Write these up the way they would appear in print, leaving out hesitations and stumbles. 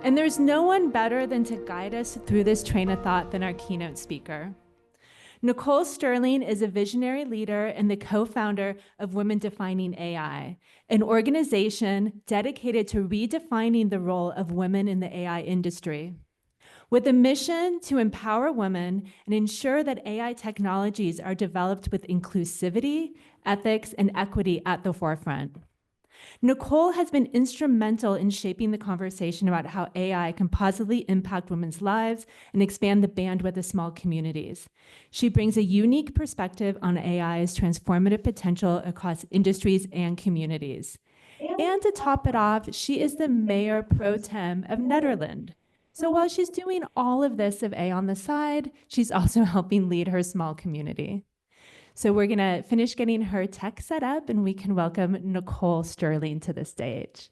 And there's no one better than to guide us through this train of thought than our keynote speaker. Nichole Sterling is a visionary leader and the co-founder of Women Defining AI, an organization dedicated to redefining the role of women in the AI industry. With a mission to empower women and ensure that AI technologies are developed with inclusivity, ethics, and equity at the forefront. Nichole has been instrumental in shaping the conversation about how AI can positively impact women's lives and expand the bandwidth of small communities. She brings a unique perspective on AI's transformative potential across industries and communities. And to top it off, she is the mayor pro tem of Nederland. So while she's doing all of this of A on the side, she's also helping lead her small community. So we're gonna finish getting her tech set up and we can welcome Nichole Sterling to the stage.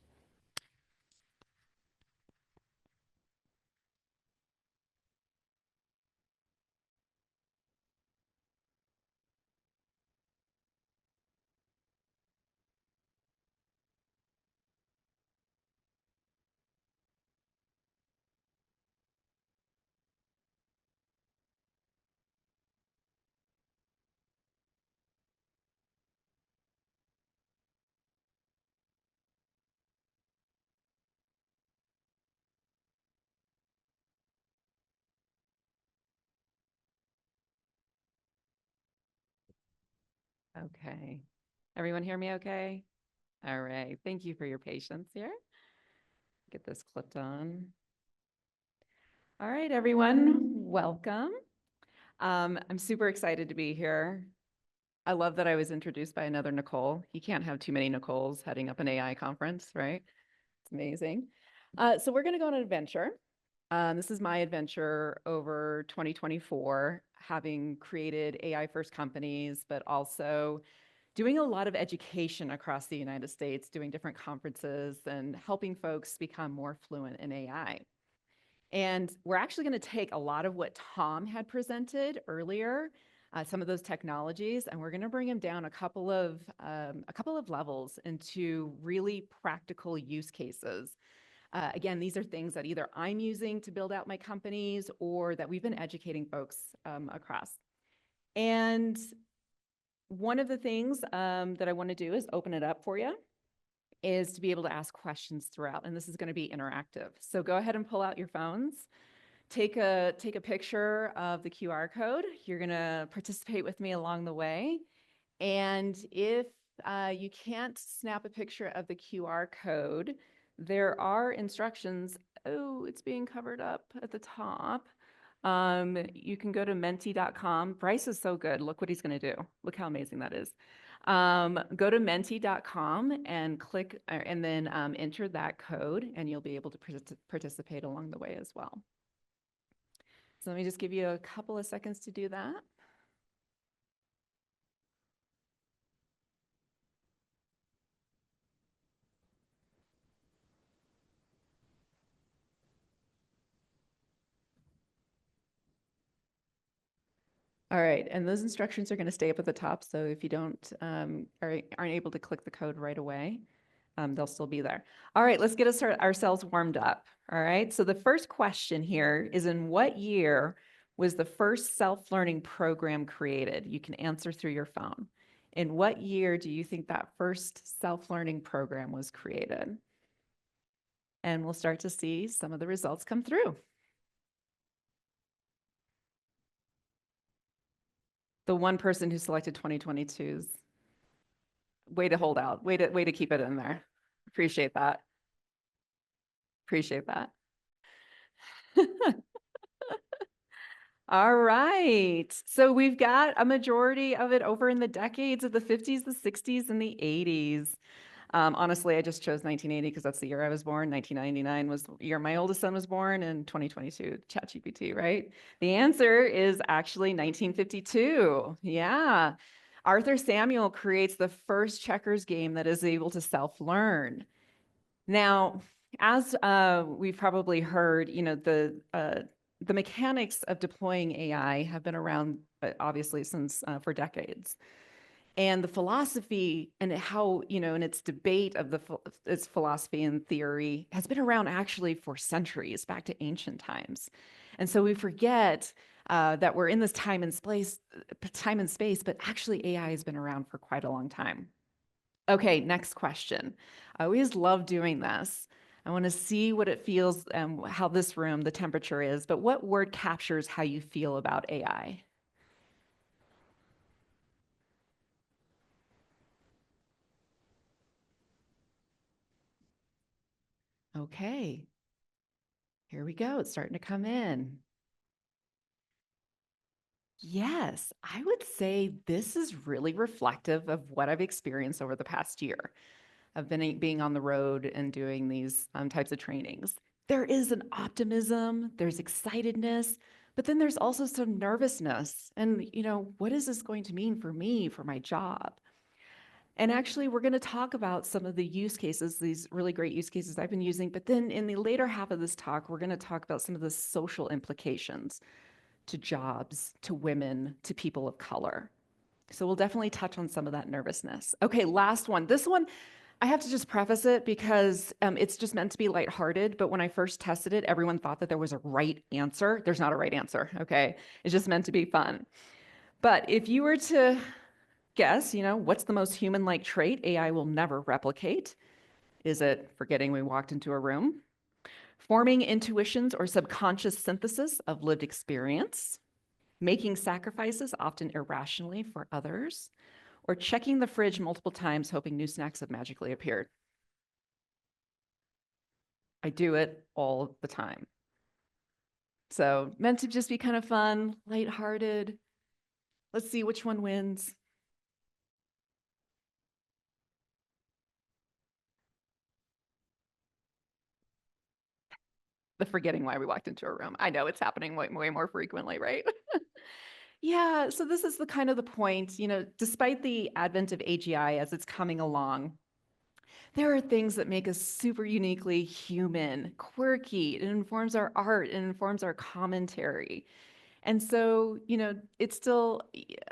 Okay. Everyone hear me okay? All right. Thank you for your patience here. Get this clipped on. All right, everyone, welcome. I'm super excited to be here. I love that I was introduced by another Nichole. You can't have too many Nicholes heading up an AI conference, right? It's amazing. So we're going to go on an adventure. This is my adventure over 2024, having created AI first companies, but also doing a lot of education across the United States, doing different conferences and helping folks become more fluent in AI. And we're actually going to take a lot of what Tom had presented earlier, some of those technologies, and we're going to bring them down a couple of levels into really practical use cases. Again, these are things that either I'm using to build out my companies or that we've been educating folks across. And one of the things that I want to do is open it up for you, is to be able to ask questions throughout, and this is going to be interactive. So go ahead and pull out your phones, take a picture of the QR code. You're going to participate with me along the way, and if you can't snap a picture of the QR code, there are instructions. Oh, it's being covered up at the top. You can go to menti.com. Bryce is so good. Look what he's going to do. Look how amazing that is. Go to menti.com and click and then enter that code, and you'll be able to participate along the way as well. So let me just give you a couple of seconds to do that. All right, and those instructions are going to stay up at the top. So if you don't aren't able to click the code right away, they'll still be there. All right, let's get ourselves warmed up. All right, so the first question here is, in what year was the first self-learning program created? You can answer through your phone. In what year do you think that first self-learning program was created? And we'll start to see some of the results come through. The one person who selected 2022's way to hold out, way to keep it in there. Appreciate that. Appreciate that. All right. So we've got a majority of it over in the decades of the 50s, the 60s, and the 80s. Honestly, I just chose 1980 because that's the year I was born. 1999 was the year my oldest son was born, and 2022, ChatGPT, right? The answer is actually 1952. Yeah. Arthur Samuel creates the first checkers game that is able to self-learn. Now, as we've probably heard, you know, the mechanics of deploying AI have been around, obviously, since for decades. And the philosophy and how, and its debate of its philosophy and theory has been around actually for centuries, back to ancient times. And so we forget that we're in this time and space, but actually AI has been around for quite a long time. Okay, next question. I always love doing this. I want to see what it feels and how this room, the temperature is, but what word captures how you feel about AI? Okay, here we go. It's starting to come in. Yes, I would say this is really reflective of what I've experienced over the past year. I've been being on the road and doing these types of trainings. There is an optimism, there's excitedness, but then there's also some nervousness. And, what is this going to mean for me, for my job? And actually, we're going to talk about some of the use cases, these really great use cases I've been using. But then in the later half of this talk, we're going to talk about some of the social implications to jobs, to women, to people of color. So we'll definitely touch on some of that nervousness. Okay, last one. This one, I have to just preface it because it's just meant to be lighthearted. But when I first tested it, everyone thought that there was a right answer. There's not a right answer, okay? It's just meant to be fun. But if you were to guess, what's the most human-like trait AI will never replicate? Is it forgetting we walked into a room? Forming intuitions or subconscious synthesis of lived experience? Making sacrifices, often irrationally, for others? Or checking the fridge multiple times, hoping new snacks have magically appeared? I do it all the time. So meant to just be kind of fun, lighthearted. Let's see which one wins. The forgetting why we walked into a room. I know it's happening way more frequently, right? Yeah, so this is the kind of the point, despite the advent of AGI as it's coming along, there are things that make us super uniquely human, quirky. It informs our art, it informs our commentary. And so, it's still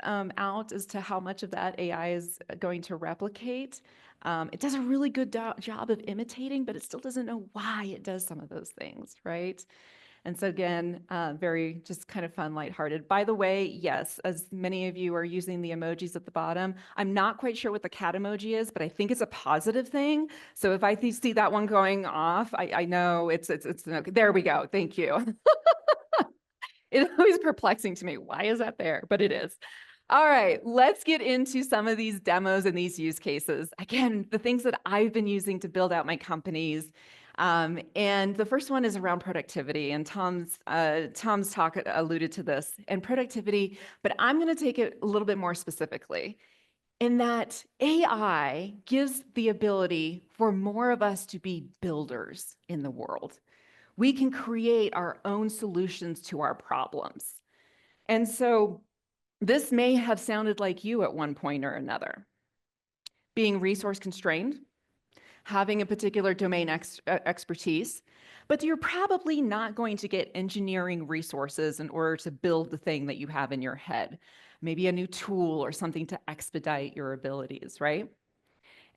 out as to how much of that AI is going to replicate. It does a really good job of imitating, but it still doesn't know why it does some of those things, right? And so again, very just kind of fun, lighthearted. By the way, yes, as many of you are using the emojis at the bottom, I'm not quite sure what the cat emoji is, but I think it's a positive thing. So if I see that one going off, I know it's there we go. Thank you. It's always perplexing to me. Why is that there? But it is. All right, let's get into some of these demos and these use cases. Again, the things that I've been using to build out my companies. And the first one is around productivity, and Tom's talk alluded to this, and productivity, but I'm going to take it a little bit more specifically in that AI gives the ability for more of us to be builders in the world. We can create our own solutions to our problems. And so this may have sounded like you at one point or another. Being resource constrained, having a particular domain expertise, but you're probably not going to get engineering resources in order to build the thing that you have in your head. Maybe a new tool or something to expedite your abilities, right?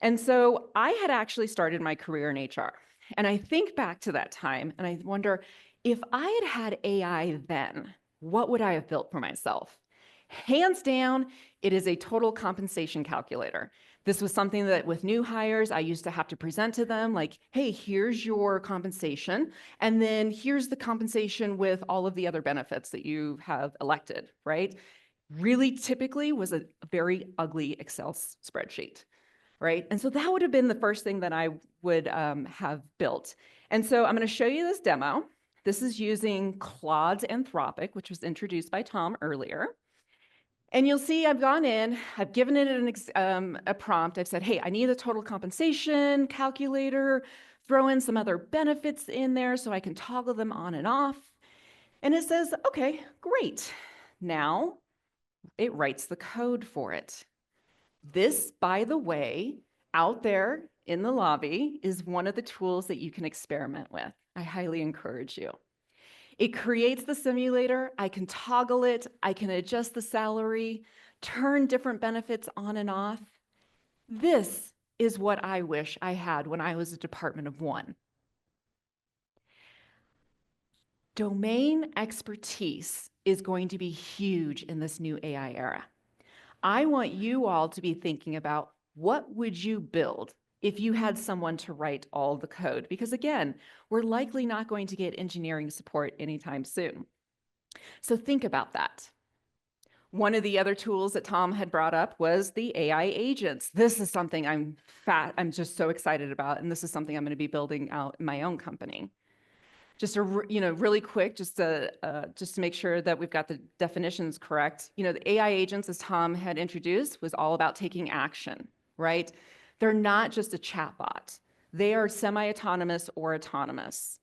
And so I had actually started my career in HR. And I think back to that time and I wonder, if I had AI then, what would I have built for myself? Hands down, it is a total compensation calculator. This was something that with new hires, I used to have to present to them like, hey, here's your compensation. And then here's the compensation with all of the other benefits that you have elected, right? Really typically was a very ugly Excel spreadsheet. Right? And so that would have been the first thing that I would have built. And so I'm going to show you this demo. This is using Claude's Anthropic, which was introduced by Tom earlier. And you'll see I've gone in, I've given it a prompt. I've said, hey, I need a total compensation calculator, throw in some other benefits in there so I can toggle them on and off. And it says, okay, great. Now it writes the code for it. This, by the way, out there in the lobby is one of the tools that you can experiment with. I highly encourage you. It creates the simulator. I can toggle it. I can adjust the salary. turn different benefits on and off. This is what I wish I had when I was a department of one. Domain expertise is going to be huge in this new AI era. I want you all to be thinking about, what would you build if you had someone to write all the code? Because again, we're likely not going to get engineering support anytime soon. So think about that. One of the other tools that Tom had brought up was the AI agents. This is something I'm just so excited about, and this is something I'm going to be building out in my own company. Just really quick, just to make sure that we've got the definitions correct. The AI agents, as Tom had introduced, was all about taking action, right? They're not just a chatbot. They are semi-autonomous or autonomous.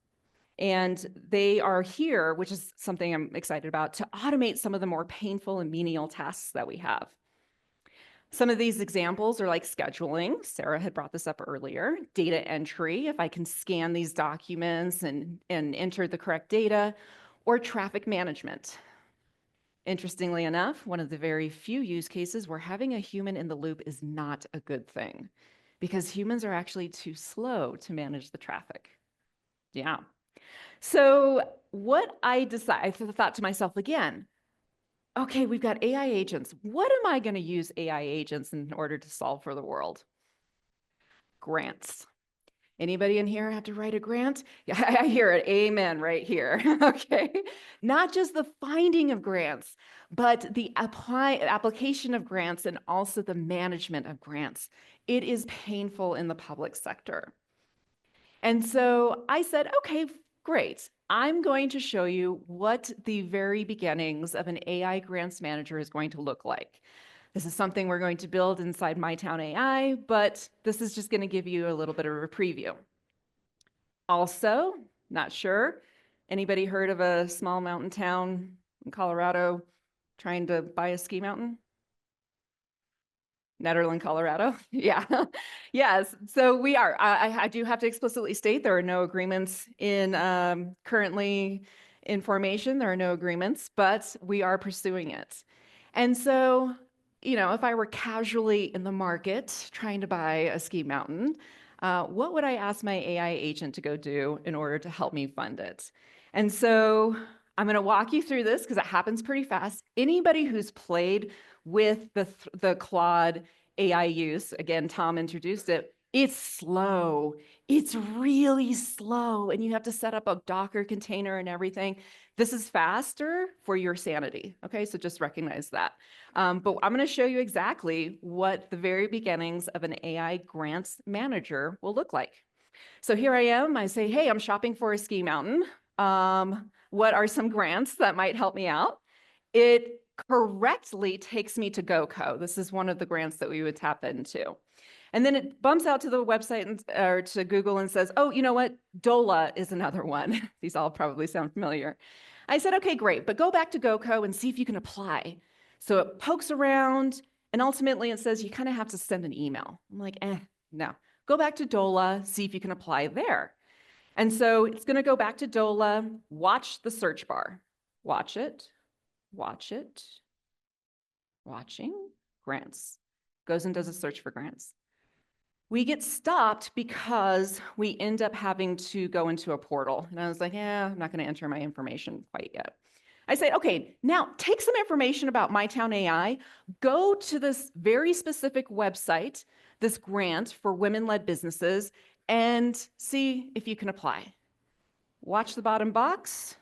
And they are here, which is something I'm excited about, to automate some of the more painful and menial tasks that we have. Some of these examples are like scheduling. Sarah had brought this up earlier. Data entry, if I can scan these documents and enter the correct data, or traffic management. Interestingly enough, one of the very few use cases where having a human in the loop is not a good thing, because humans are actually too slow to manage the traffic. Yeah. So what I thought to myself again, okay, we've got AI agents. What am I going to use AI agents in order to solve for the world? Grants. Anybody in here have to write a grant? Yeah, I hear it. Amen right here. Okay. Not just the finding of grants, but the application of grants and also the management of grants. It is painful in the public sector. And so I said, okay, great. I'm going to show you what the very beginnings of an AI grants manager is going to look like. This is something we're going to build inside MyTown AI, but this is just going to give you a little bit of a preview. Also, not sure, anybody heard of a small mountain town in Colorado trying to buy a ski mountain? Nederland, Colorado. Yeah. Yes. So we are. I do have to explicitly state there are no agreements in currently in formation. There are no agreements, but we are pursuing it. And so, if I were casually in the market trying to buy a ski mountain, what would I ask my AI agent to go do in order to help me fund it? And so I'm going to walk you through this because it happens pretty fast. Anybody who's played with the Claude AI use, again, Tom introduced it, it's slow. It's really slow, and you have to set up a Docker container and everything. This is faster for your sanity, okay? So just recognize that. But I'm going to show you exactly what the very beginnings of an AI grants manager will look like. So here I am. I say, hey, I'm shopping for a ski mountain. What are some grants that might help me out? It correctly takes me to GoCo. This is one of the grants that we would tap into. And then it bumps out to the website or to Google and says, oh, you know what? DOLA is another one. These all probably sound familiar. I said, okay, great, but go back to GoCo and see if you can apply. So it pokes around, and ultimately it says you kind of have to send an email. I'm like, no. Go back to DOLA, see if you can apply there. And so it's going to go back to DOLA, watch the search bar. Watch it, watch it, watching, grants. Goes and does a search for grants. We get stopped because we end up having to go into a portal. And I was like, I'm not going to enter my information quite yet. I say, okay, now take some information about MyTown AI, go to this very specific website, this grant for women-led businesses, and see if you can apply. Watch the bottom box,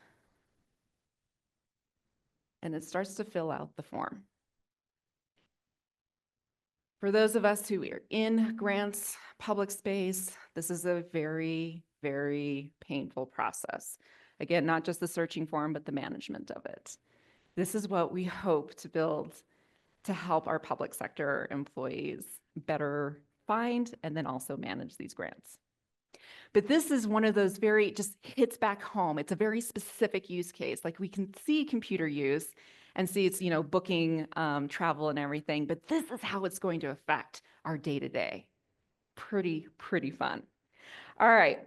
and it starts to fill out the form. For those of us who are in grants, public space, this is a very, very painful process. Again, not just the searching form, but the management of it. This is what we hope to build to help our public sector employees better find and then also manage these grants. But this is one of those just hits back home. It's a very specific use case. Like we can see computer use and see it's, booking travel and everything, but this is how it's going to affect our day-to-day. Pretty fun. All right.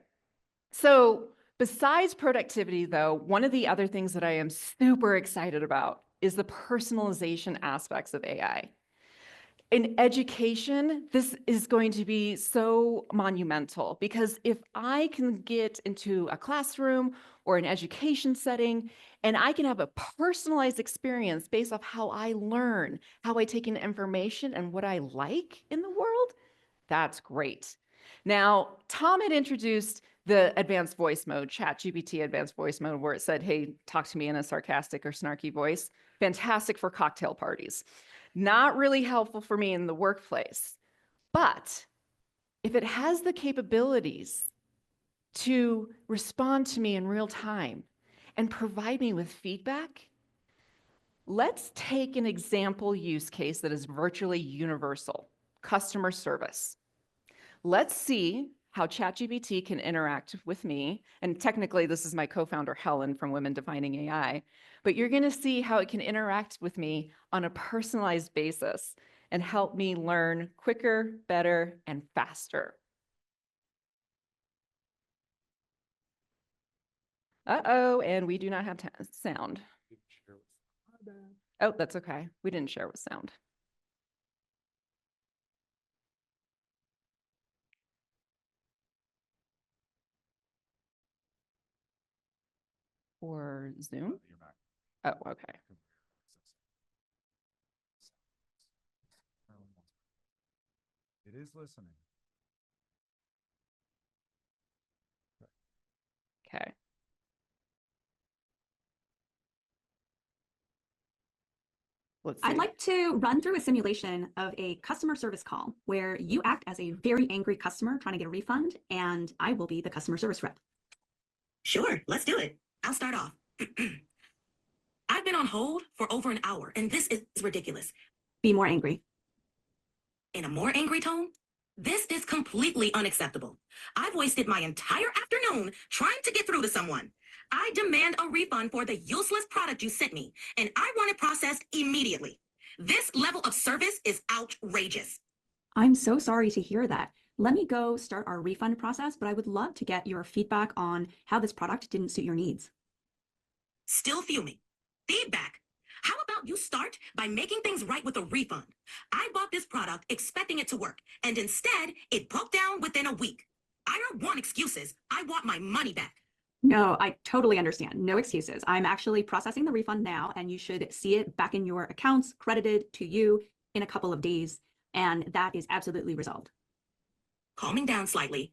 So besides productivity, though, one of the other things that I am super excited about is the personalization aspects of AI. In education, this is going to be so monumental because if I can get into a classroom or an education setting and I can have a personalized experience based off how I learn, how I take in information and what I like in the world, that's great. Now, Tom had introduced the advanced voice mode, ChatGPT advanced voice mode, where it said, hey, talk to me in a sarcastic or snarky voice. Fantastic for cocktail parties. Not really helpful for me in the workplace. But if it has the capabilities to respond to me in real time and provide me with feedback, let's take an example use case that is virtually universal, customer service. Let's see how ChatGPT can interact with me. And technically, this is my co-founder, Helen, from Women Defining AI. But you're going to see how it can interact with me on a personalized basis and help me learn quicker, better, and faster. Uh-oh, and we do not have sound. Oh, that's okay. We didn't share with sound. Or Zoom? Oh, okay. It is listening. Okay. I'd Let's see. like to run through a simulation of a customer service call where you act as a very angry customer trying to get a refund, and I will be the customer service rep. Sure, let's do it. I'll start off. I've been on hold for over an hour, and this is ridiculous. Be more angry. In a more angry tone, this is completely unacceptable. I've wasted my entire afternoon trying to get through to someone. I demand a refund for the useless product you sent me, and I want it processed immediately. This level of service is outrageous. I'm so sorry to hear that. Let me go start our refund process, but I would love to get your feedback on how this product didn't suit your needs. Still fuming. Feedback. How about you start by making things right with a refund? I bought this product expecting it to work, and instead, it broke down within a week. I don't want excuses. I want my money back. No, I totally understand. No excuses. I'm actually processing the refund now, and you should see it back in your accounts credited to you in a couple of days, and that is absolutely resolved. Calming down slightly.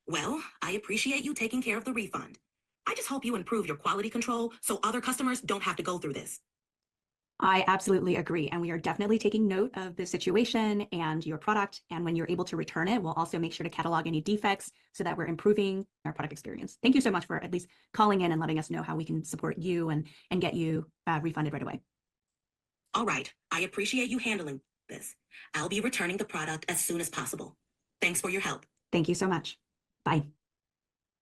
Well, I appreciate you taking care of the refund. I just hope you improve your quality control so other customers don't have to go through this. I absolutely agree. And we are definitely taking note of the situation and your product. And when you're able to return it, we'll also make sure to catalog any defects so that we're improving our product experience. Thank you so much for at least calling in and letting us know how we can support you and get you refunded right away. All right, I appreciate you handling this. I'll be returning the product as soon as possible. Thanks for your help. Thank you so much. Bye.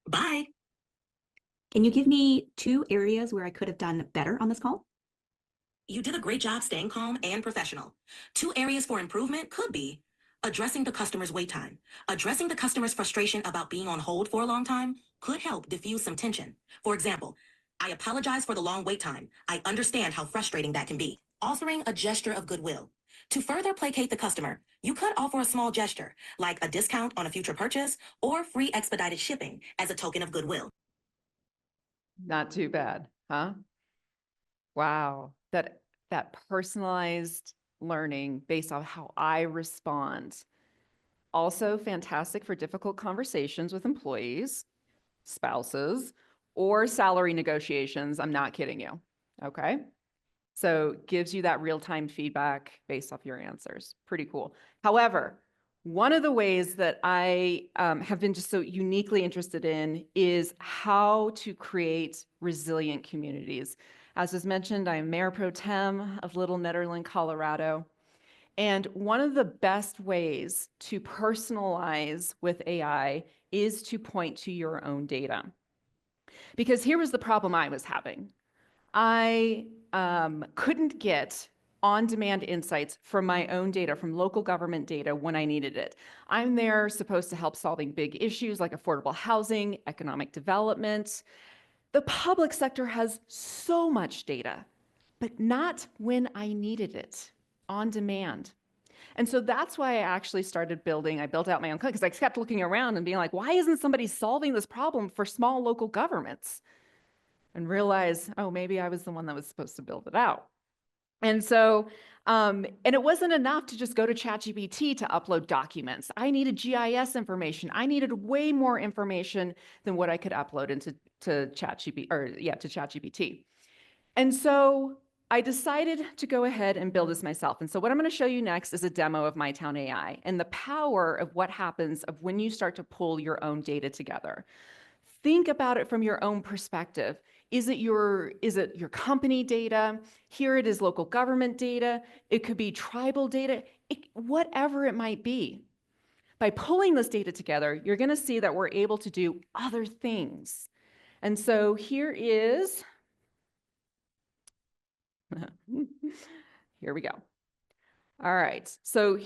Bye. Can you give me 2 areas where I could have done better on this call? You did a great job staying calm and professional. 2 areas for improvement could be addressing the customer's wait time. Addressing the customer's frustration about being on hold for a long time could help diffuse some tension. For example, I apologize for the long wait time. I understand how frustrating that can be. Offering a gesture of goodwill. To further placate the customer, you could offer a small gesture, like a discount on a future purchase or free expedited shipping as a token of goodwill. Not too bad, huh? Wow, that personalized learning based on how I respond. Also fantastic for difficult conversations with employees, spouses, or salary negotiations. I'm not kidding you, okay? So gives you that real-time feedback based off your answers. Pretty cool. However, one of the ways that I have been just so uniquely interested in is how to create resilient communities. As was mentioned, I'm Mayor Pro Tem of Little Nederland, Colorado. And one of the best ways to personalize with AI is to point to your own data. Because here was the problem I was having. I couldn't get on-demand insights from my own data, from local government data when I needed it. I'm there supposed to help solving big issues like affordable housing, economic development. The public sector has so much data, but not when I needed it, on demand. And so that's why I actually started building, I built out my own code because I kept looking around and being like, why isn't somebody solving this problem for small local governments? And realize, oh, maybe I was the one that was supposed to build it out. And so, and it wasn't enough to just go to ChatGPT to upload documents. I needed GIS information. I needed way more information than what I could upload into ChatGPT. And so I decided to go ahead and build this myself. And so what I'm going to show you next is a demo of MyTown AI and the power of what happens of when you start to pull your own data together. Think about it from your own perspective. Is it your company data? Here it is local government data. It could be tribal data, whatever it might be. By pulling this data together, you're going to see that we're able to do other things. And so here is, here we go. All right, so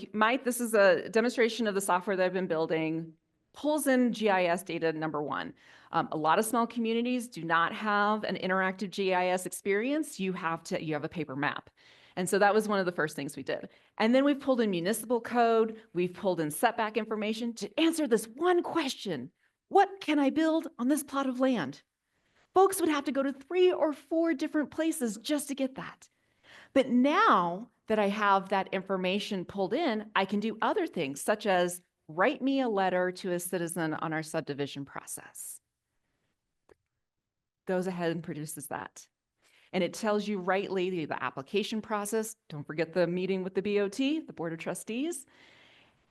this is a demonstration of the software that I've been building. Pulls in GIS data, number one. A lot of small communities do not have an interactive GIS experience. You have a paper map. And so that was one of the first things we did. And then we've pulled in municipal code. We've pulled in setback information to answer this one question. What can I build on this plot of land? Folks would have to go to 3 or 4 different places just to get that. But now that I have that information pulled in, I can do other things, such as write me a letter to a citizen on our subdivision process. Goes ahead and produces that. And it tells you rightly the application process. Don't forget the meeting with the BOT, the Board of Trustees.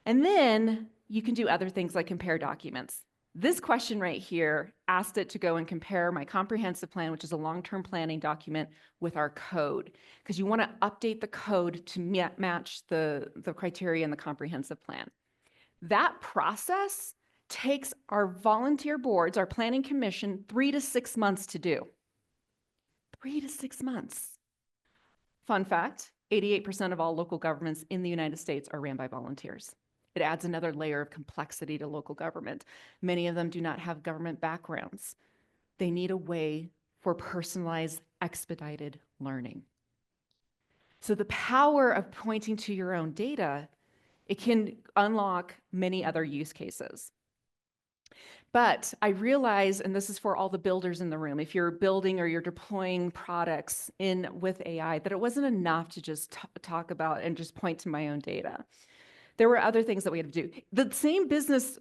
And then you can do other things like compare documents. This question right here asked it to go and compare my comprehensive plan, which is a long-term planning document, with our code, because you want to update the code to match the criteria in the comprehensive plan. That process takes our volunteer boards, our planning commission, 3 to 6 months to do. 3 to 6 months. Fun fact, 88% of all local governments in the United States are ran by volunteers. It adds another layer of complexity to local government. Many of them do not have government backgrounds. They need a way for personalized, expedited learning. So the power of pointing to your own data, it can unlock many other use cases. But I realize, and this is for all the builders in the room, if you're building or you're deploying products with AI, that it wasn't enough to just talk about and just point to my own data. There were other things that we had to do. The same business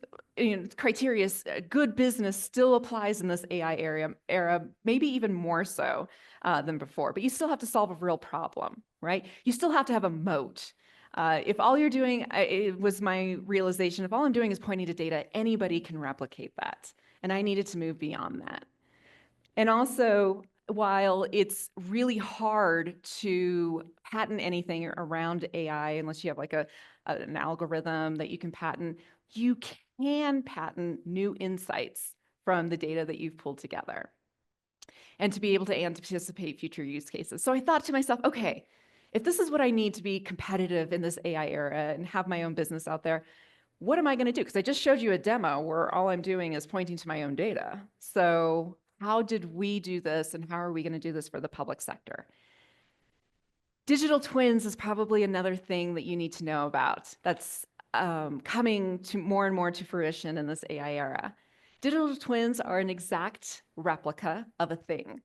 criteria, good business, still applies in this AI era, maybe even more so than before. But you still have to solve a real problem, right? You still have to have a moat. If all you're doing, it was my realization, if all I'm doing is pointing to data, anybody can replicate that. And I needed to move beyond that. And also, while it's really hard to patent anything around AI, unless you have like an algorithm that you can patent, you can patent new insights from the data that you've pulled together and to be able to anticipate future use cases. So I thought to myself, okay, if this is what I need to be competitive in this AI era and have my own business out there, what am I going to do? Because I just showed you a demo where all I'm doing is pointing to my own data. So how did we do this, and how are we going to do this for the public sector? Digital twins is probably another thing that you need to know about that's coming to more and more to fruition in this AI era. Digital twins are an exact replica of a thing.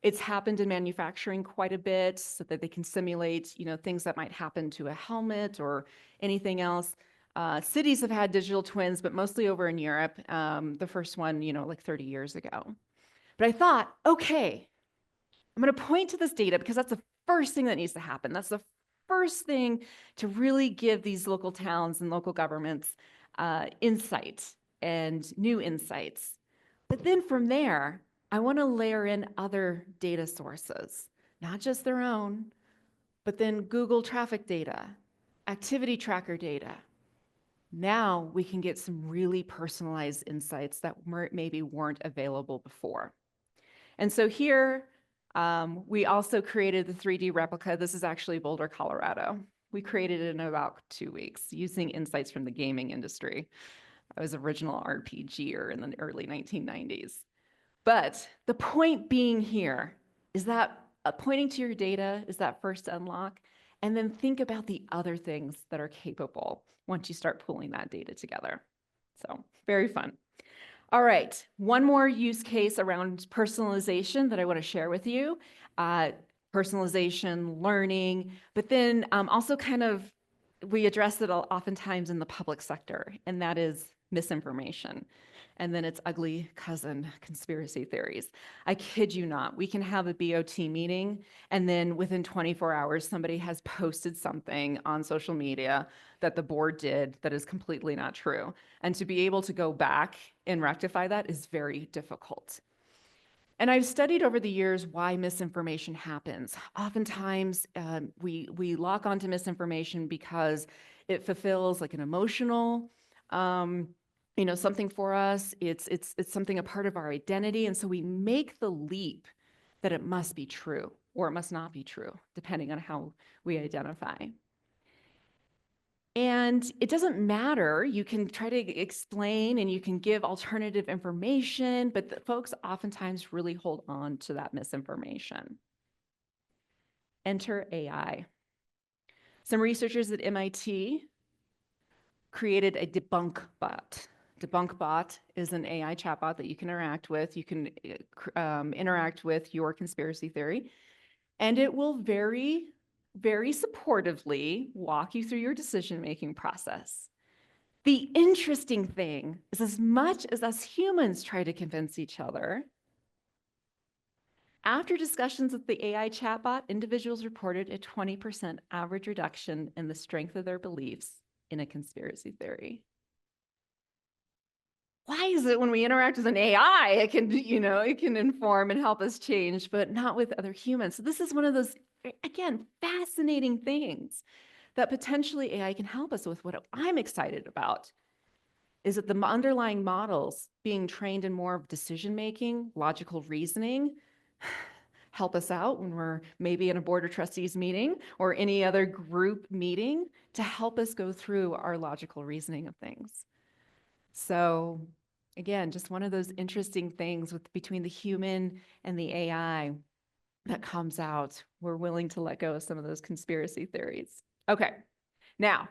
It's happened in manufacturing quite a bit so that they can simulate, things that might happen to a helmet or anything else. Cities have had digital twins, but mostly over in Europe. The first one, like 30 years ago. But I thought, okay, I'm going to point to this data because that's the first thing that needs to happen. That's the first thing to really give these local towns and local governments insight and new insights. But then from there, I want to layer in other data sources, not just their own, but then Google traffic data, activity tracker data. Now we can get some really personalized insights that maybe weren't available before. And so here, we also created the 3D replica. This is actually Boulder, Colorado. We created it in about 2 weeks using insights from the gaming industry. I was original RPGer in the early 1990s. But the point being here is that pointing to your data is that first unlock. And then think about the other things that are capable once you start pulling that data together. So very fun. All right, one more use case around personalization that I want to share with you. Personalization, learning, but then also kind of, we address it oftentimes in the public sector, and that is misinformation. And then its ugly cousin, conspiracy theories. I kid you not, we can have a BOT meeting, and then within 24 hours, somebody has posted something on social media that the board did that is completely not true. And to be able to go back and rectify that is very difficult. And I've studied over the years why misinformation happens. Oftentimes, we lock onto misinformation because it fulfills like an emotional, something for us. It's something a part of our identity, and so we make the leap that it must be true or it must not be true, depending on how we identify. And it doesn't matter. You can try to explain and you can give alternative information, but the folks oftentimes really hold on to that misinformation. Enter AI. Some researchers at MIT created a debunk bot. Debunk bot is an AI chatbot that you can interact with. You can interact with your conspiracy theory, and it will very supportively walk you through your decision-making process. The interesting thing is, as much as us humans try to convince each other, after discussions with the AI chatbot, individuals reported a 20% average reduction in the strength of their beliefs in a conspiracy theory. Why is it when we interact with an AI, it can inform and help us change, but not with other humans? So this is one of those, again, fascinating things that potentially AI can help us with. What I'm excited about is that the underlying models being trained in more of decision-making, logical reasoning, help us out when we're maybe in a board of trustees meeting or any other group meeting to help us go through our logical reasoning of things. So again, just one of those interesting things between the human and the AI that comes out. We're willing to let go of some of those conspiracy theories. Okay, now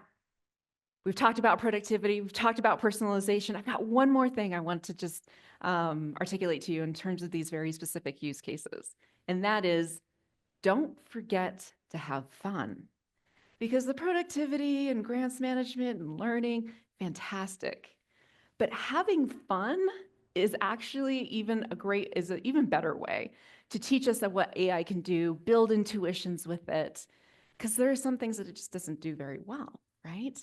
we've talked about productivity, we've talked about personalization. I've got one more thing I want to just articulate to you in terms of these very specific use cases, and that is, don't forget to have fun. Because the productivity and grants management and learning, fantastic. But having fun is actually even an even better way to teach us what AI can do, build intuitions with it, because there are some things that it just doesn't do very well, right?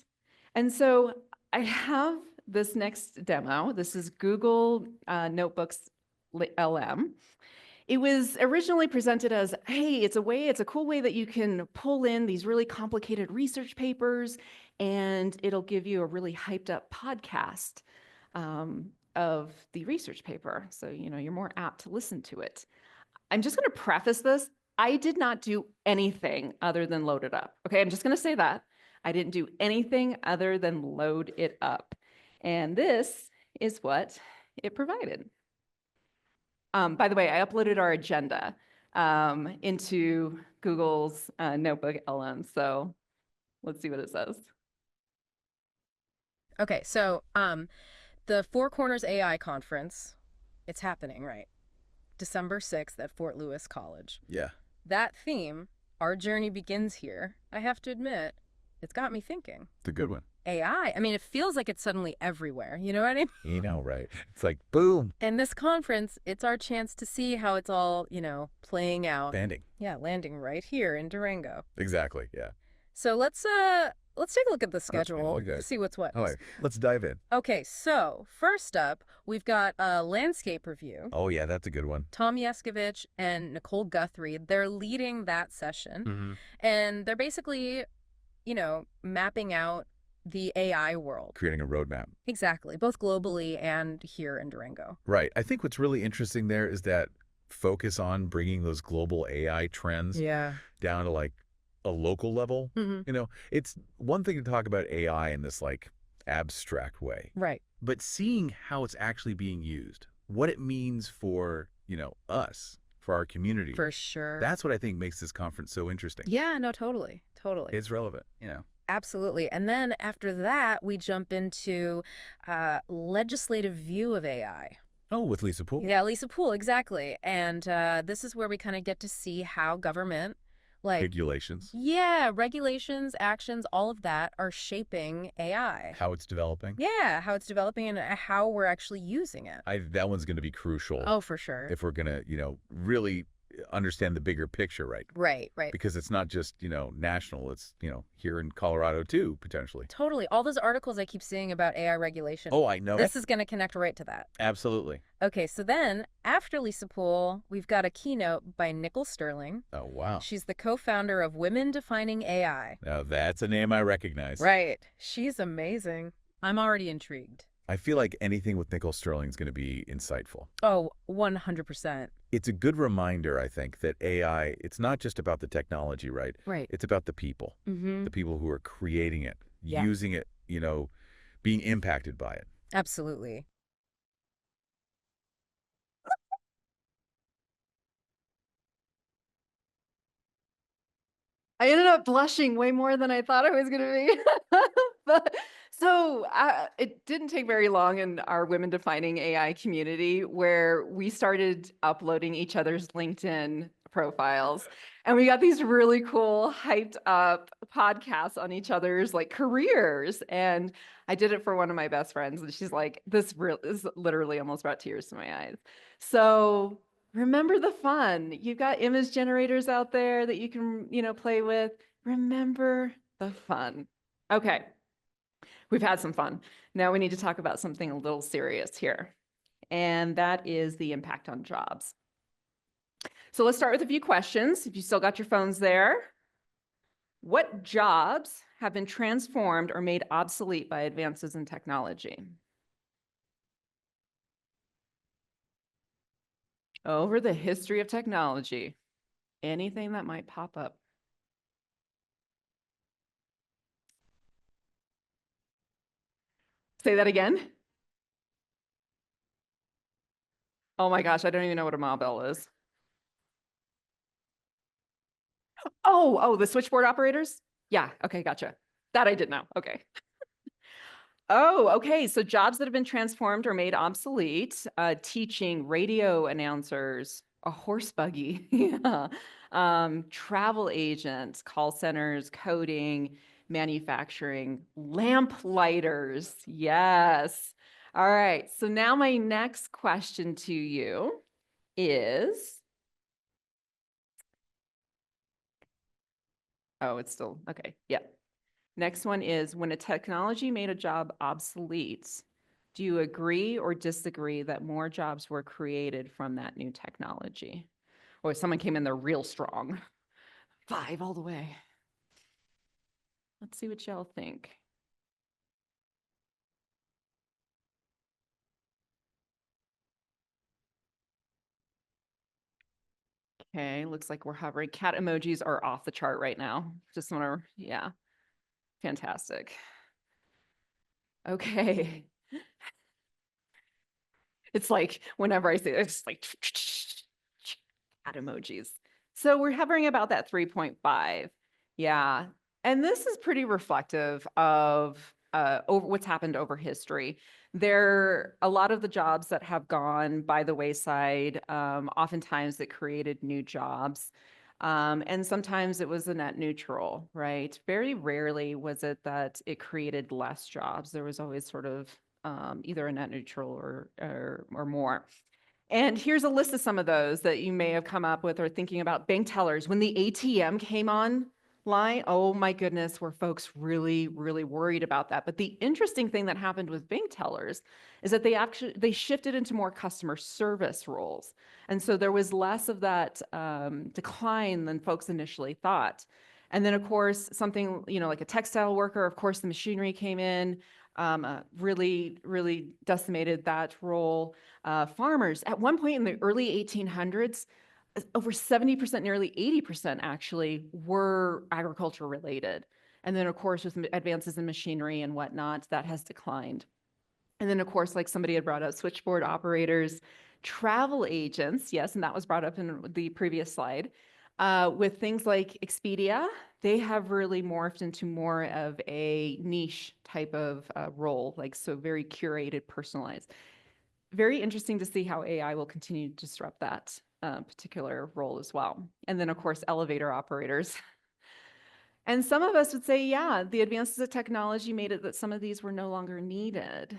And so I have this next demo. This is Google Notebooks LM. It was originally presented as, hey, it's a cool way that you can pull in these really complicated research papers, and it'll give you a really hyped up podcast of the research paper. So, you're more apt to listen to it. I'm just going to preface this. I did not do anything other than load it up. Okay, I'm just going to say that. I didn't do anything other than load it up. And this is what it provided. By the way, I uploaded our agenda into Google's Notebook LM. So let's see what it says. Okay, so the Four Corners AI Conference, it's happening, right? December 6th at Fort Lewis College. Yeah. That theme, Our Journey Begins Here, I have to admit, it's got me thinking. It's a good one. AI, I mean, it feels like it's suddenly everywhere. You know what I mean? Right? It's like, boom. And this conference, it's our chance to see how it's all, playing out. Landing. Yeah, landing right here in Durango. Exactly, yeah. So let's take a look at the schedule Okay. to see what's what. All right, let's dive in. Okay, so first up, we've got a landscape review. Oh, yeah, that's a good one. Tom Yeskovich and Nicole Guthrie, they're leading that session. And they're basically, mapping out the AI world. Creating a roadmap. Exactly, both globally and here in Durango. Right. I think what's really interesting there is that focus on bringing those global AI trends down to like a local level. It's one thing to talk about AI in this like abstract way. Right. But seeing how it's actually being used, what it means for, us, for our community. For sure. That's what I think makes this conference so interesting. Yeah, no, totally. It's relevant, you know. Absolutely. And then after that, we jump into legislative view of AI. Oh, with Lisa Poole. Yeah, Lisa Poole, exactly. And this is where we kind of get to see how government, Regulations. Yeah, regulations, actions, all of that are shaping AI. How it's developing. Yeah, how it's developing and how we're actually using it. That one's going to be crucial. Oh, for sure. If we're going to, you know, really understand the bigger picture, right? Right. Because it's not just, you know, national, it's, you know, here in Colorado too, potentially. Totally. All those articles I keep seeing about AI regulation. Oh, I know. This is going to connect right to that. Absolutely. Okay, so then after Lisa Poole, we've got a keynote by Nichole Sterling. Oh, wow. She's the co-founder of Women Defining AI. Now that's a name I recognize. Right. She's amazing. I'm already intrigued. I feel like anything with Nichole Sterling is going to be insightful. Oh, 100%. It's a good reminder, I think, that AI, it's not just about the technology, right? Right. It's about the people, the people who are creating it, using it, you know, being impacted by it. Absolutely. I ended up blushing way more than I thought I was going to be. But so it didn't take very long in our Women Defining AI community where we started uploading each other's LinkedIn profiles. And we got these really cool, hyped up podcasts on each other's like careers. And I did it for one of my best friends. And she's like, this literally almost brought tears to my eyes. So remember the fun. You've got image generators out there that you can, you know, play with. Remember the fun. Okay. We've had some fun. Now we need to talk about something a little serious here. And that is the impact on jobs. So let's start with a few questions. If you still got your phones there. What jobs have been transformed or made obsolete by advances in technology? Over the history of technology, anything that might pop up. Say that again. Oh my gosh, I don't even know what a Ma Bell is. Oh, the switchboard operators? Yeah, okay, gotcha. That I did know, okay. Oh, okay, so jobs that have been transformed or made obsolete, teaching, radio announcers, a horse buggy, yeah. Travel agents, call centers, coding, manufacturing, lamp lighters, yes. All right, so now my next question to you is, oh, it's still, okay, yeah. Next one is, when a technology made a job obsolete, do you agree or disagree that more jobs were created from that new technology? Or someone came in there real strong. 5 all the way. Let's see what y'all think. Okay, looks like we're hovering. Cat emojis are off the chart right now. Just want to, yeah, fantastic. Okay. It's like whenever I say it, it's like cat emojis. So we're hovering about that 3.5. Yeah. And this is pretty reflective of over what's happened over history. A lot of the jobs that have gone by the wayside, oftentimes it created new jobs. And sometimes it was a net neutral, right? Very rarely was it that it created less jobs. There was always sort of either a net neutral or more. And here's a list of some of those that you may have come up with or thinking about. Bank tellers. When the ATM came online, oh my goodness, were folks really, really worried about that. But the interesting thing that happened with bank tellers is that they shifted into more customer service roles. And so there was less of that decline than folks initially thought. And then of course, something, you know, like a textile worker, of course, the machinery came in, really, really decimated that role. Farmers, at one point in the early 1800s, over 70%, nearly 80% actually were agriculture related. And then of course, with advances in machinery and whatnot, that has declined. And then of course, like somebody had brought up switchboard operators, Travel agents, yes, and that was brought up in the previous slide. With things like Expedia, they have really morphed into more of a niche type of role, like so very curated, personalized. Very interesting to see how AI will continue to disrupt that particular role as well. And then, of course, elevator operators. And some of us would say, yeah, the advances of technology made it that some of these were no longer needed.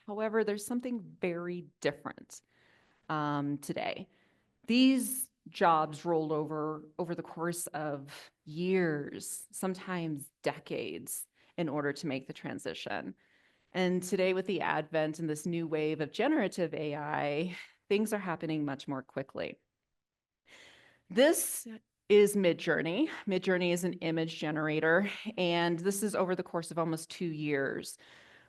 However, there's something very different today. These jobs rolled over the course of years, sometimes decades, in order to make the transition. And today, with the advent and this new wave of generative AI, things are happening much more quickly. This is Midjourney. Midjourney is an image generator, and this is over the course of almost 2 years,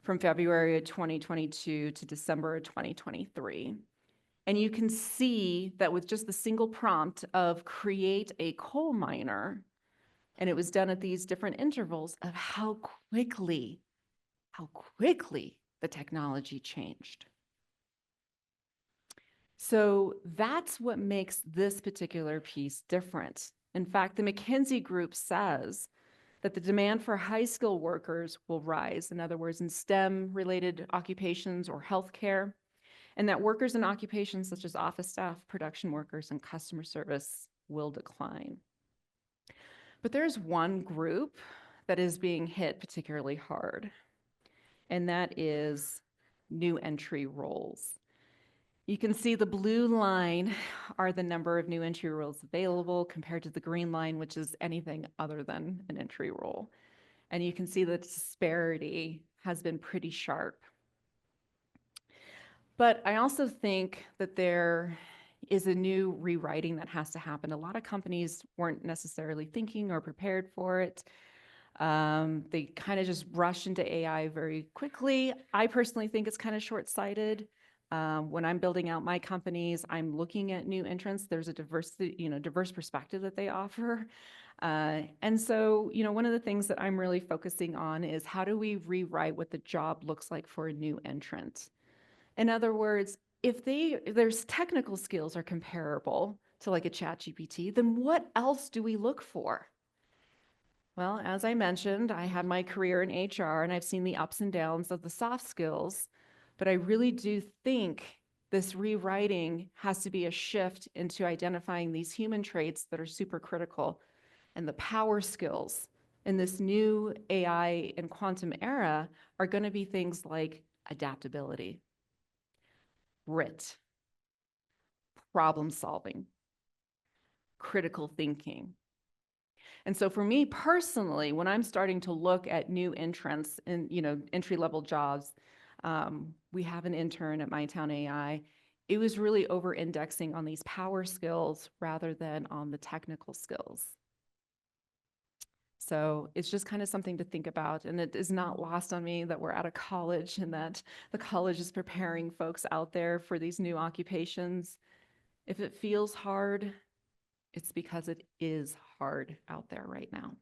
from February of 2022 to December of 2023. And you can see that with just the single prompt of create a coal miner, and it was done at these different intervals, of how quickly the technology changed. So that's what makes this particular piece different. In fact, the McKinsey group says that the demand for high-skilled workers will rise, in other words, in STEM-related occupations or healthcare, and that workers in occupations such as office staff, production workers, and customer service will decline. But there's one group that is being hit particularly hard, and that is new entry roles. You can see the blue line are the number of new entry roles available compared to the green line, which is anything other than an entry role. And you can see the disparity has been pretty sharp. But I also think that there is a new rewriting that has to happen. A lot of companies weren't necessarily thinking or prepared for it. They kind of just rushed into AI very quickly. I personally think it's kind of short-sighted. When I'm building out my companies, I'm looking at new entrants. There's a diverse perspective that they offer. And so, one of the things that I'm really focusing on is how do we rewrite what the job looks like for a new entrant? In other words, if their technical skills are comparable to like a ChatGPT, then what else do we look for? Well, as I mentioned, I had my career in HR and I've seen the ups and downs of the soft skills, but I really do think this rewriting has to be a shift into identifying these human traits that are super critical, and the power skills in this new AI and quantum era are going to be things like adaptability, grit, problem solving, critical thinking. And so for me personally, when I'm starting to look at new entrants in, entry-level jobs, we have an intern at MyTown AI. It was really over-indexing on these power skills rather than on the technical skills. So it's just kind of something to think about. And it is not lost on me that we're at a college and that the college is preparing folks out there for these new occupations. If it feels hard, it's because it is hard out there right now.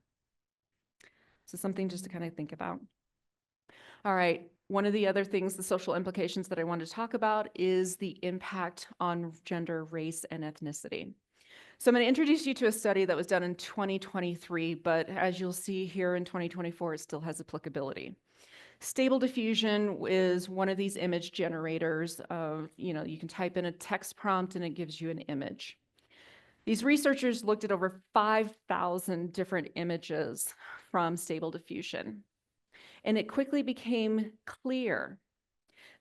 So something just to kind of think about. All right, one of the other things, the social implications that I wanted to talk about is the impact on gender, race, and ethnicity. So I'm going to introduce you to a study that was done in 2023, but as you'll see here in 2024, it still has applicability. Stable Diffusion is one of these image generators. You can type in a text prompt and it gives you an image. These researchers looked at over 5,000 different images from Stable Diffusion, and it quickly became clear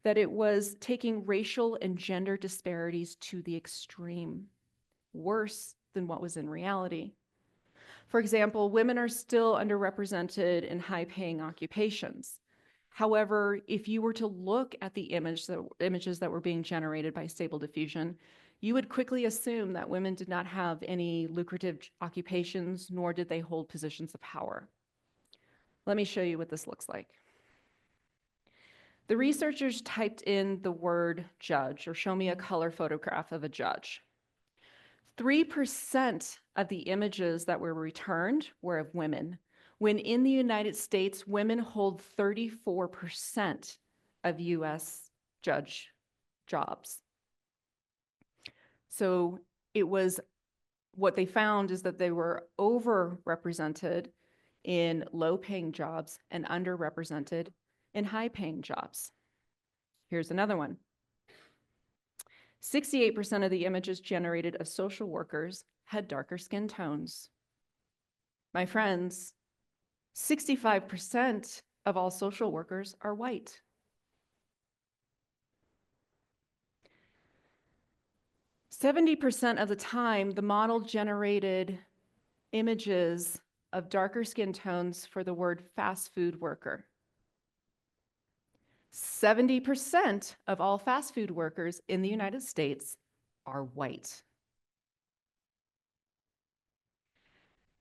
that it was taking racial and gender disparities to the extreme, worse than what was in reality. For example, women are still underrepresented in high-paying occupations. However, if you were to look at the images that were being generated by Stable Diffusion, you would quickly assume that women did not have any lucrative occupations, nor did they hold positions of power. Let me show you what this looks like. The researchers typed in the word judge, or show me a color photograph of a judge. 3% of the images that were returned were of women, when in the United States, women hold 34% of US judge jobs. So what they found is that they were overrepresented in low-paying jobs and underrepresented in high-paying jobs. Here's another one. 68% of the images generated of social workers had darker skin tones. My friends, 65% of all social workers are white. "70% of the time, the model generated images of darker skin tones for the word fast food worker. 70% of all fast food workers in the United States are white.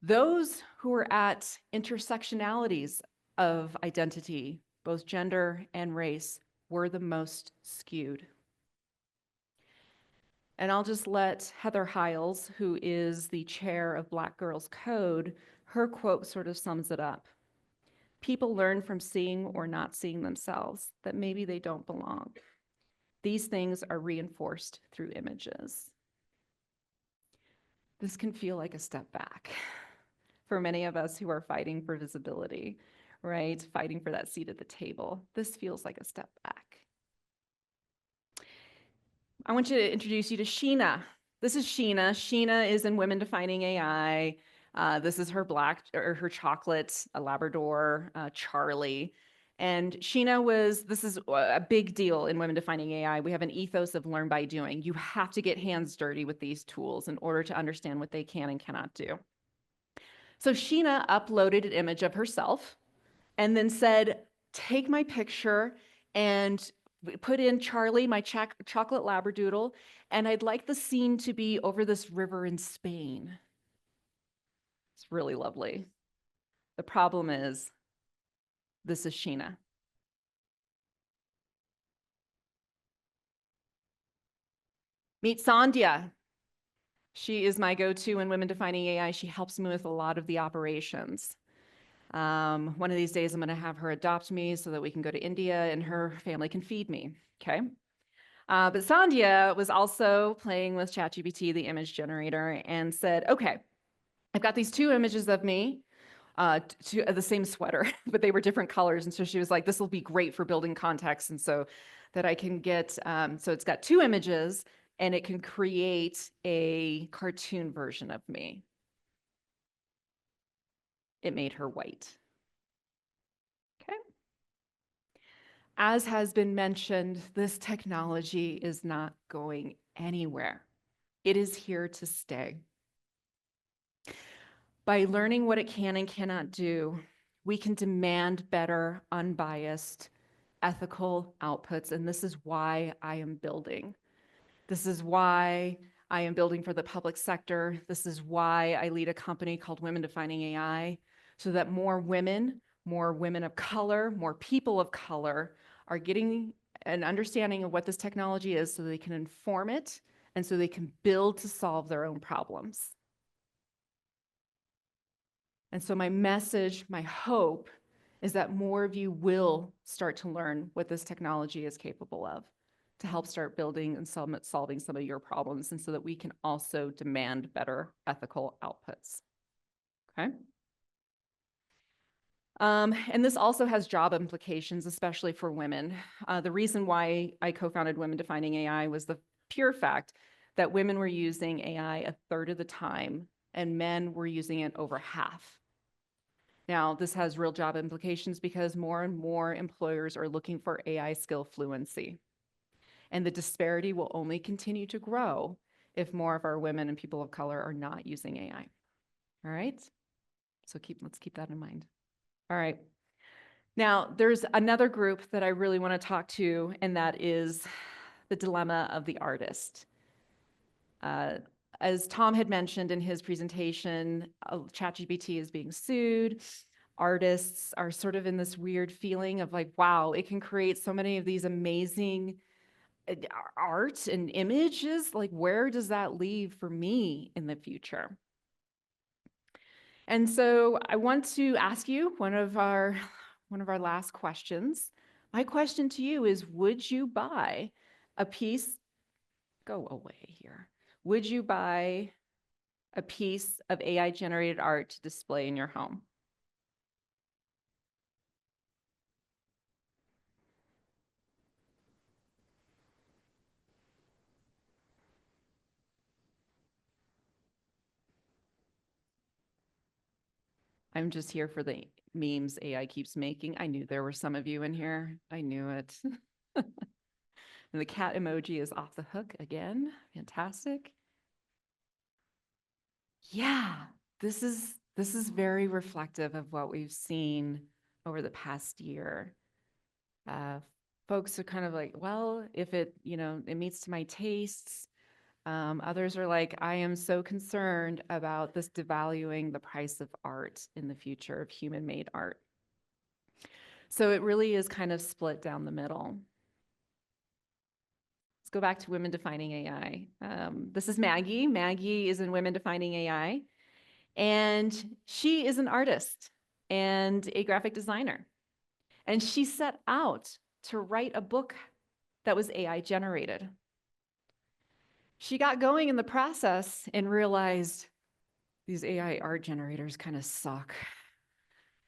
Those who are at intersectionalities of identity, both gender and race, were the most skewed. And I'll just let Heather Hiles, who is the chair of Black Girls Code, her quote sort of sums it up. "People learn from seeing or not seeing themselves, that maybe they don't belong. These things are reinforced through images." This can feel like a step back for many of us who are fighting for visibility, right? Fighting for that seat at the table. This feels like a step back. I want to introduce you to Sheena. This is Sheena. Sheena is in Women Defining AI. This is her her chocolate, a Labrador, Charlie. And Sheena this is a big deal in Women Defining AI. We have an ethos of learn by doing. You have to get hands dirty with these tools in order to understand what they can and cannot do. So Sheena uploaded an image of herself and then said, take my picture and put in Charlie, my chocolate Labradoodle, and I'd like the scene to be over this river in Spain. It's really lovely. The problem is, this is Sheena. Meet Sandhya. She is my go-to in Women Defining AI. She helps me with a lot of the operations. One of these days, I'm going to have her adopt me so that we can go to India and her family can feed me, okay? But Sandhya was also playing with ChatGPT, the image generator, and said, okay, I've got these two images of me, the same sweater, but they were different colors. And so she was like, this will be great for building context. And so that I can get, so it's got two images and it can create a cartoon version of me. It made her white. Okay. As has been mentioned, this technology is not going anywhere. It is here to stay. By learning what it can and cannot do, we can demand better, unbiased, ethical outputs. And this is why I am building. This is why I am building for the public sector. This is why I lead a company called Women Defining AI, so that more women of color, more people of color are getting an understanding of what this technology is so they can inform it and so they can build to solve their own problems. And so my message, my hope, is that more of you will start to learn what this technology is capable of to help start building and solving some of your problems, and so that we can also demand better ethical outputs. Okay? And this also has job implications, especially for women. The reason why I co-founded Women Defining AI was the pure fact that women were using AI a third of the time, and men were using it over half. Now, this has real job implications because more and more employers are looking for AI skill fluency. And the disparity will only continue to grow if more of our women and people of color are not using AI. All right? So let's keep that in mind. All right. Now, there's another group that I really want to talk to, and that is the dilemma of the artist. As Tom had mentioned in his presentation, ChatGPT is being sued. Artists are sort of in this weird feeling of like, wow, it can create so many of these amazing art and images. Like, where does that leave for me in the future? And so I want to ask you one of our last questions. My question to you is, would you buy a piece? Go away here. Would you buy a piece of AI-generated art to display in your home? I'm just here for the memes AI keeps making. I knew there were some of you in here. I knew it. And the cat emoji is off the hook again. Fantastic. Yeah, this is very reflective of what we've seen over the past year. Folks are kind of like, well, if it, it meets to my tastes. Others are like, I am so concerned about this devaluing the price of art in the future, of human-made art. So it really is kind of split down the middle. Let's go back to Women Defining AI. This is Maggie. Maggie is in Women Defining AI, and she is an artist and a graphic designer. And she set out to write a book that was AI generated. She got going in the process and realized these AI art generators kind of suck.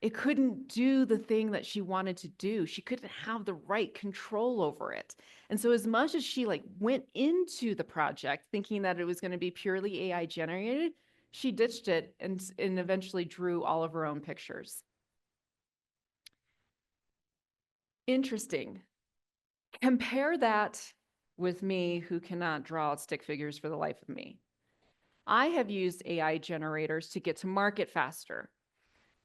It couldn't do the thing that she wanted to do. She couldn't have the right control over it. And so as much as she went into the project thinking that it was going to be purely AI generated, she ditched it and eventually drew all of her own pictures. Interesting. Compare that with me, who cannot draw stick figures for the life of me. I have used AI generators to get to market faster.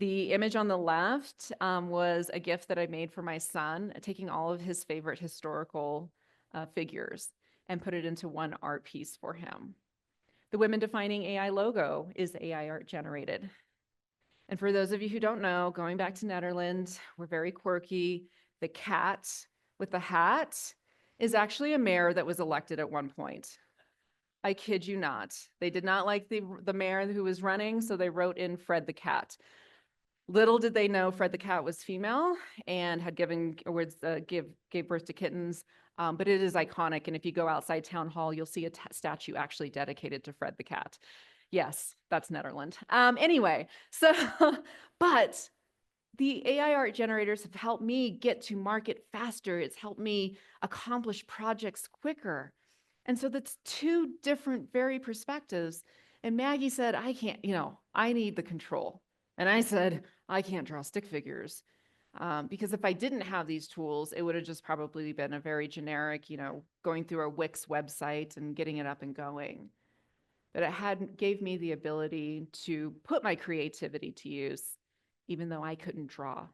The image on the left was a gift that I made for my son, taking all of his favorite historical figures and put it into one art piece for him. The Women Defining AI logo is AI art generated. And for those of you who don't know, going back to Nederland, we're very quirky. The cat with the hat is actually a mayor that was elected at one point. I kid you not. They did not like the mayor who was running, so they wrote in Fred the cat. Little did they know Fred the cat was female and had gave birth to kittens, but it is iconic. And if you go outside town hall, you'll see a statue actually dedicated to Fred the cat. Yes, that's Nederland. Anyway, so, but the AI art generators have helped me get to market faster. It's helped me accomplish projects quicker. And so that's two different, very perspectives. And Maggie said, I can't, I need the control. And I said, I can't draw stick figures. Because if I didn't have these tools, it would have just probably been a very generic, going through a Wix website and getting it up and going. But it gave me the ability to put my creativity to use, even though I couldn't draw.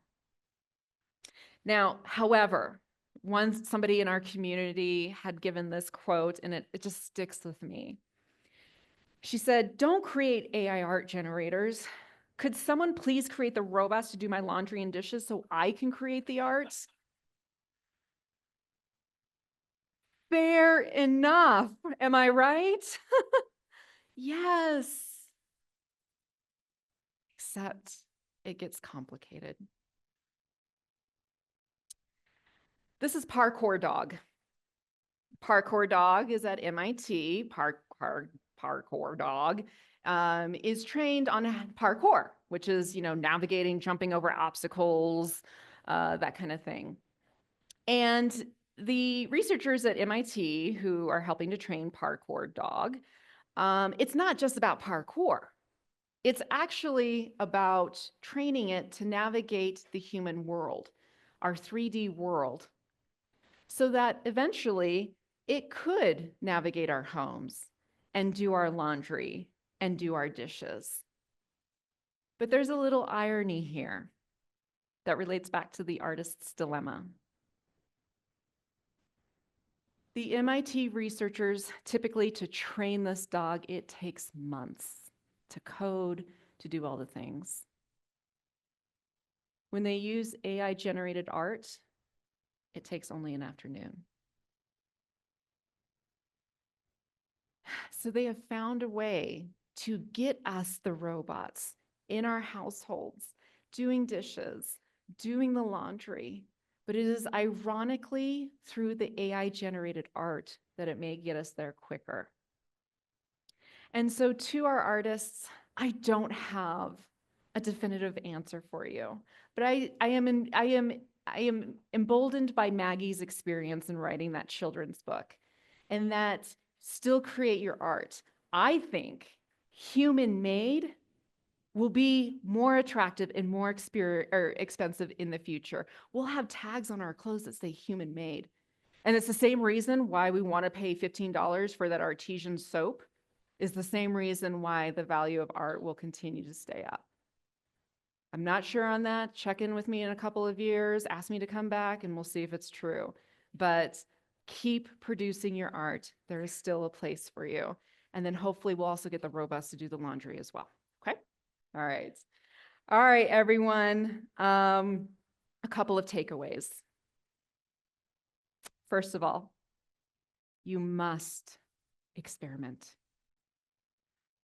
Now, however, once somebody in our community had given this quote, and it just sticks with me. She said, don't create AI art generators. Could someone please create the robots to do my laundry and dishes so I can create the art? Fair enough. Am I right? Yes. Except it gets complicated. This is Parkour Dog. Parkour Dog is at MIT. Parkour Dog is trained on parkour, which is, navigating, jumping over obstacles, that kind of thing. And the researchers at MIT who are helping to train Parkour Dog, it's not just about parkour. It's actually about training it to navigate the human world, our 3D world, so that eventually it could navigate our homes and do our laundry and do our dishes. But there's a little irony here that relates back to the artist's dilemma. The MIT researchers, typically to train this dog, it takes months to code, to do all the things. When they use AI-generated art, it takes only an afternoon. So they have found a way to get us, the robots, in our households, doing dishes, doing the laundry, but it is ironically through the AI-generated art that it may get us there quicker. And so to our artists, I don't have a definitive answer for you, but I am emboldened by Maggie's experience in writing that children's book, and that still create your art. I think human-made will be more attractive and more expensive in the future. We'll have tags on our clothes that say human-made. And it's the same reason why we want to pay $15 for that artesian soap, is the same reason why the value of art will continue to stay up. I'm not sure on that. Check in with me in a couple of years, ask me to come back, and we'll see if it's true. But keep producing your art. There is still a place for you. And then hopefully we'll also get the robots to do the laundry as well. Okay? All right. All right, everyone. A couple of takeaways. First of all, you must experiment.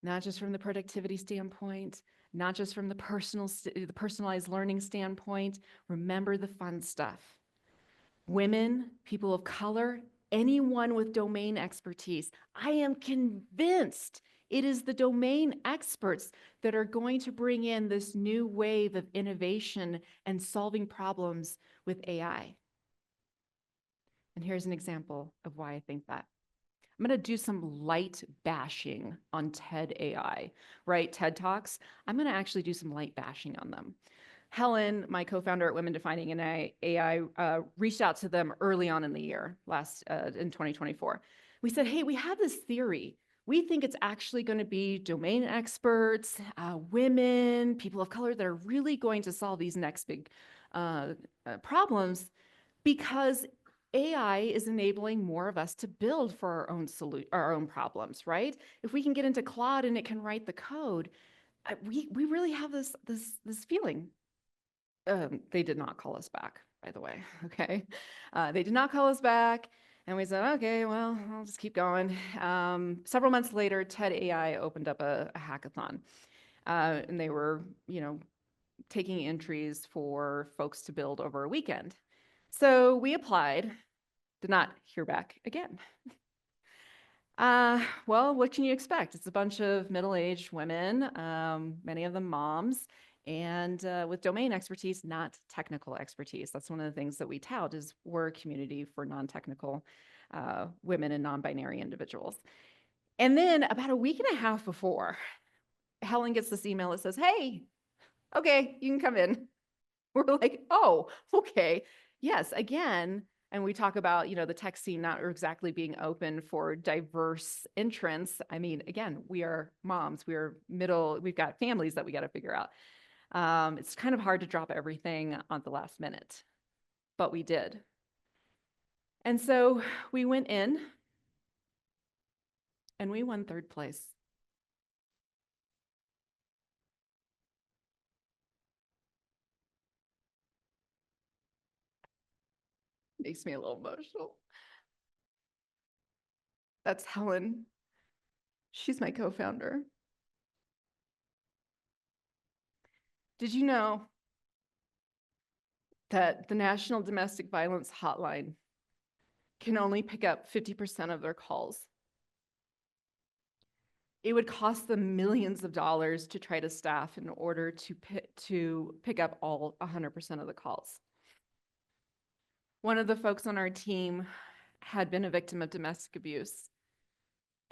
Not just from the productivity standpoint, not just from the personalized learning standpoint. Remember the fun stuff. Women, people of color, anyone with domain expertise. I am convinced it is the domain experts that are going to bring in this new wave of innovation and solving problems with AI. And here's an example of why I think that. I'm going to do some light bashing on TED AI, right? TED Talks. I'm going to actually do some light bashing on them. Helen, my co-founder at Women Defining AI, reached out to them early on in the year, in 2024. We said, hey, we have this theory. We think it's actually going to be domain experts, women, people of color that are really going to solve these next big problems, because AI is enabling more of us to build for our own problems, right? If we can get into Claude and it can write the code, we really have this feeling. They did not call us back, by the way. Okay, they did not call us back, and we said, okay, well, I'll just keep going. Several months later, TED AI opened up a hackathon, and they were, taking entries for folks to build over a weekend. So we applied. Did not hear back again. Well, what can you expect? It's a bunch of middle-aged women, many of them moms, and with domain expertise, not technical expertise. That's one of the things that we tout, is we're a community for non-technical women and non-binary individuals. And then about a week and a half before, Helen gets this email that says, hey, okay, you can come in. We're like, oh, okay, yes, again. And we talk about, the tech scene not exactly being open for diverse entrants. I mean, again, we are moms, we've got families that we got to figure out. It's kind of hard to drop everything on the last minute, but we did. And so we went in and we won 3rd place. Makes me a little emotional. That's Helen. She's my co-founder. Did you know that the National Domestic Violence Hotline can only pick up 50% of their calls? It would cost them millions of dollars to try to staff in order to pick up all 100% of the calls. One of the folks on our team had been a victim of domestic abuse.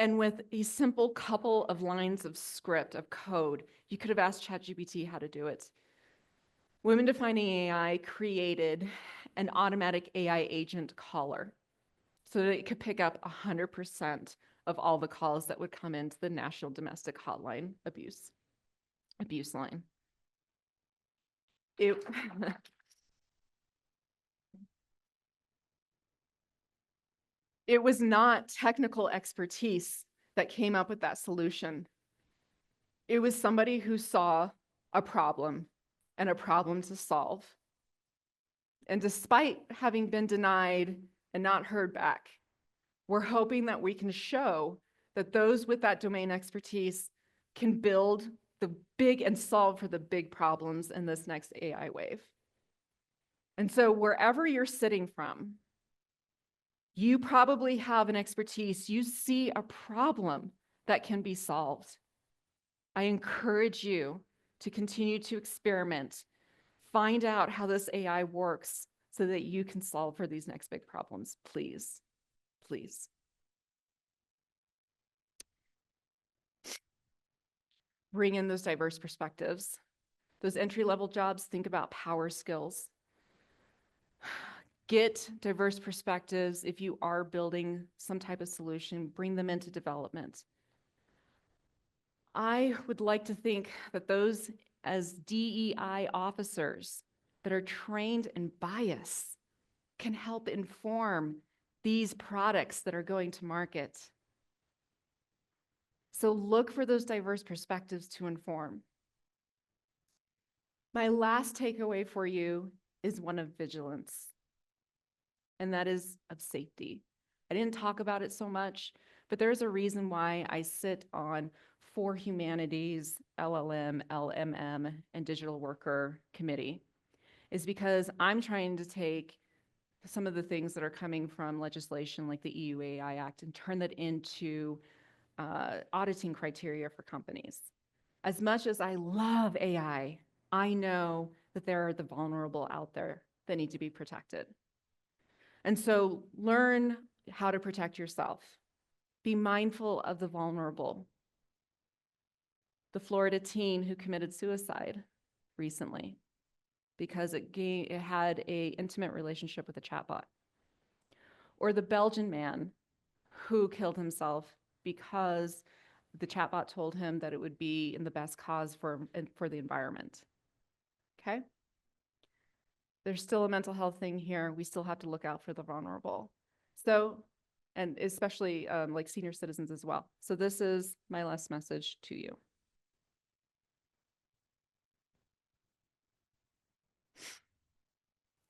And with a simple couple of lines of script, of code, you could have asked ChatGPT how to do it. Women Defining AI created an automatic AI agent caller so that it could pick up 100% of all the calls that would come into the National Domestic Hotline abuse line. It was not technical expertise that came up with that solution. It was somebody who saw a problem and a problem to solve. And despite having been denied and not heard back, we're hoping that we can show that those with that domain expertise can build the big and solve for the big problems in this next AI wave. And so wherever you're sitting from, you probably have an expertise. You see a problem that can be solved. I encourage you to continue to experiment, find out how this AI works so that you can solve for these next big problems, please, please. Bring in those diverse perspectives. Those entry-level jobs, think about power skills. Get diverse perspectives. If you are building some type of solution, bring them into development. I would like to think that those as DEI officers that are trained in bias can help inform these products that are going to market. So look for those diverse perspectives to inform. My last takeaway for you is one of vigilance, and that is of safety. I didn't talk about it so much, but there's a reason why I sit on 4 Humanities, LLM, LMM, and Digital Worker Committee, is because I'm trying to take some of the things that are coming from legislation like the EU AI Act and turn that into auditing criteria for companies. As much as I love AI, I know that there are the vulnerable out there that need to be protected. And so learn how to protect yourself. Be mindful of the vulnerable. The Florida teen who committed suicide recently because it had an intimate relationship with a chatbot. Or the Belgian man who killed himself because the chatbot told him that it would be in the best cause for the environment. Okay? There's still a mental health thing here. We still have to look out for the vulnerable. So, and especially like senior citizens as well. So this is my last message to you.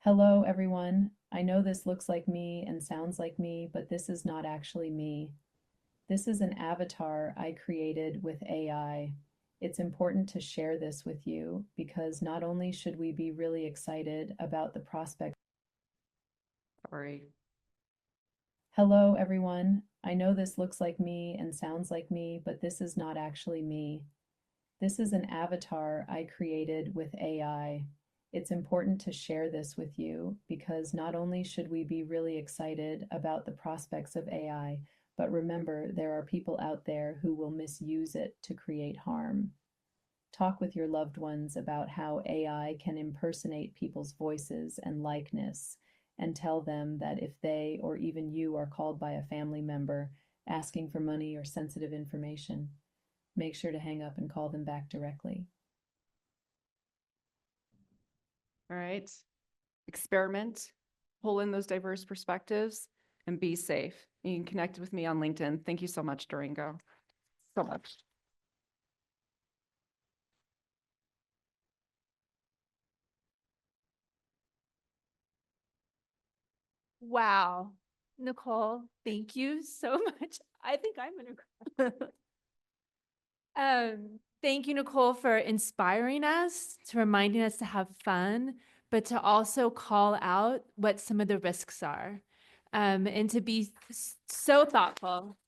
Hello, everyone. I know this looks like me and sounds like me, but this is not actually me. This is an avatar I created with AI. It's important to share this with you because not only should we be really excited about the prospect. Sorry. Hello, everyone. I know this looks like me and sounds like me, but this is not actually me. This is an avatar I created with AI. It's important to share this with you because not only should we be really excited about the prospects of AI, but remember there are people out there who will misuse it to create harm. Talk with your loved ones about how AI can impersonate people's voices and likeness, and tell them that if they or even you are called by a family member asking for money or sensitive information, make sure to hang up and call them back directly. All right. Experiment, pull in those diverse perspectives, and be safe. You can connect with me on LinkedIn. Thank you so much, Durango. So much. Wow. Nichole, thank you so much. I think I'm gonna cry. Thank you, Nichole, for inspiring us, to reminding us to have fun, but to also call out what some of the risks are, and to be so thoughtful.